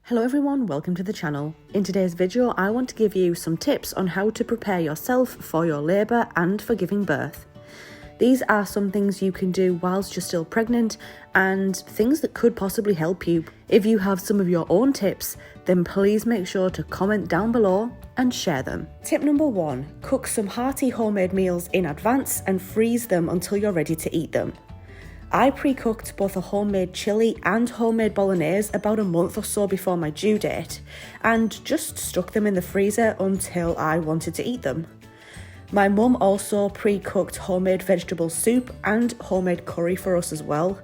Hello everyone, welcome to the channel. In today's video, I want to give you some tips on how to prepare yourself for your labour and for giving birth. These are some things you can do whilst you're still pregnant and things that could possibly help you. If you have some of your own tips, then please make sure to comment down below and share them. Tip number 1, cook some hearty homemade meals in advance and freeze them until you're ready to eat them. I pre-cooked both a homemade chili and homemade bolognese about a month or so before my due date and just stuck them in the freezer until I wanted to eat them. My mum also pre-cooked homemade vegetable soup and homemade curry for us as well.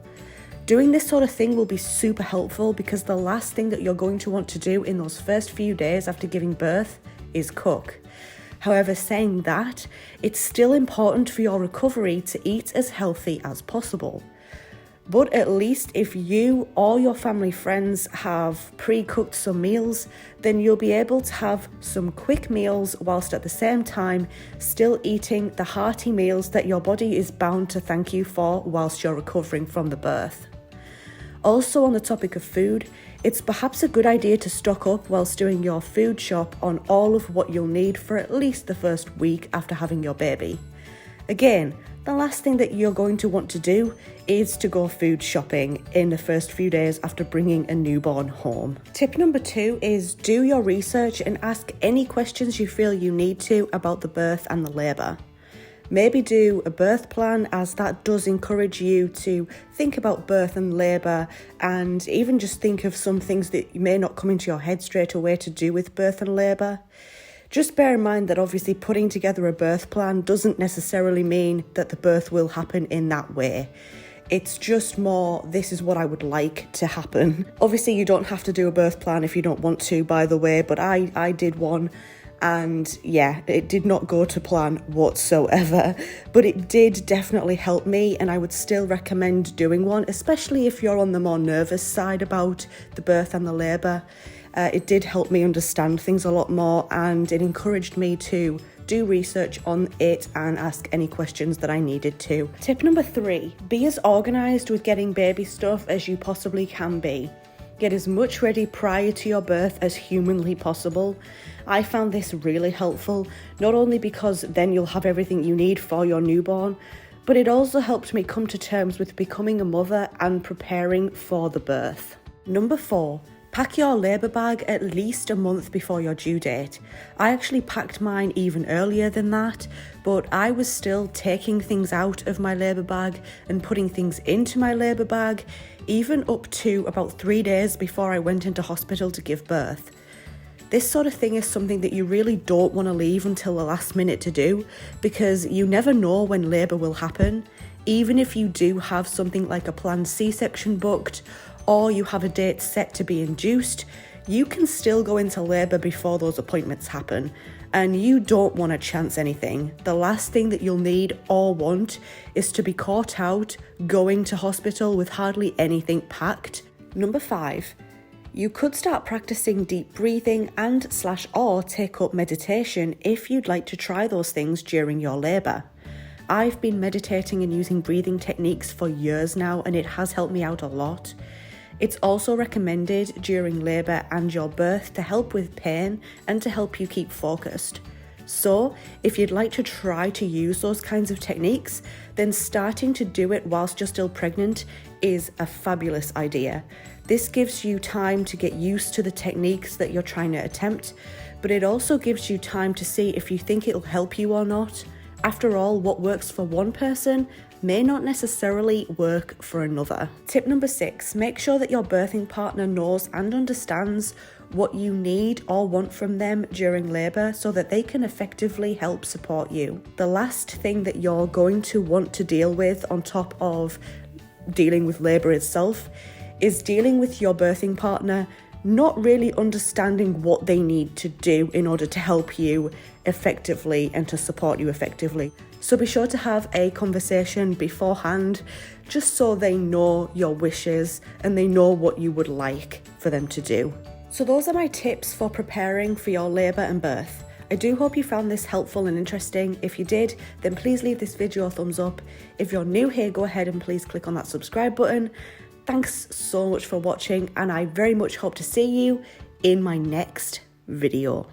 Doing this sort of thing will be super helpful because the last thing that you're going to want to do in those first few days after giving birth is cook. However, saying that, it's still important for your recovery to eat as healthy as possible. But at least if you or your family friends have pre-cooked some meals, then you'll be able to have some quick meals whilst at the same time still eating the hearty meals that your body is bound to thank you for whilst you're recovering from the birth. Also on the topic of food, it's perhaps a good idea to stock up whilst doing your food shop on all of what you'll need for at least the first week after having your baby. Again, the last thing that you're going to want to do is to go food shopping in the first few days after bringing a newborn home. Tip number 2 is do your research and ask any questions you feel you need to about the birth and the labour. Maybe do a birth plan, as that does encourage you to think about birth and labour, and even just think of some things that may not come into your head straight away to do with birth and labour. Just bear in mind that obviously putting together a birth plan doesn't necessarily mean that the birth will happen in that way. It's just more, this is what I would like to happen. Obviously you don't have to do a birth plan if you don't want to, by the way, but I did one. And yeah, it did not go to plan whatsoever, but it did definitely help me, and I would still recommend doing one, especially if you're on the more nervous side about the birth and the labour. It did help me understand things a lot more, and it encouraged me to do research on it and ask any questions that I needed to. Tip number 3, be as organised with getting baby stuff as you possibly can be. Get as much ready prior to your birth as humanly possible. I found this really helpful, not only because then you'll have everything you need for your newborn, but it also helped me come to terms with becoming a mother and preparing for the birth. Number 4, pack your labour bag at least a month before your due date. I actually packed mine even earlier than that, but I was still taking things out of my labour bag and putting things into my labour bag, even up to about 3 days before I went into hospital to give birth. This sort of thing is something that you really don't want to leave until the last minute to do, because you never know when labour will happen. Even if you do have something like a planned C-section booked, or you have a date set to be induced, you can still go into labour before those appointments happen, and you don't want to chance anything. The last thing that you'll need or want is to be caught out going to hospital with hardly anything packed. Number 5, you could start practicing deep breathing and/or take up meditation if you'd like to try those things during your labour. I've been meditating and using breathing techniques for years now, and it has helped me out a lot. It's also recommended during labour and your birth to help with pain and to help you keep focused. So, if you'd like to try to use those kinds of techniques, then starting to do it whilst you're still pregnant is a fabulous idea. This gives you time to get used to the techniques that you're trying to attempt, but it also gives you time to see if you think it'll help you or not. After all, what works for one person may not necessarily work for another. Tip number 6, make sure that your birthing partner knows and understands what you need or want from them during labour so that they can effectively help support you. The last thing that you're going to want to deal with on top of dealing with labour itself is dealing with your birthing partner not really understanding what they need to do in order to help you effectively and to support you effectively. So be sure to have a conversation beforehand, just so they know your wishes and they know what you would like for them to do. So those are my tips for preparing for your labour and birth. I do hope you found this helpful and interesting. If you did, then please leave this video a thumbs up. If you're new here, go ahead and please click on that subscribe button. Thanks so much for watching, and I very much hope to see you in my next video.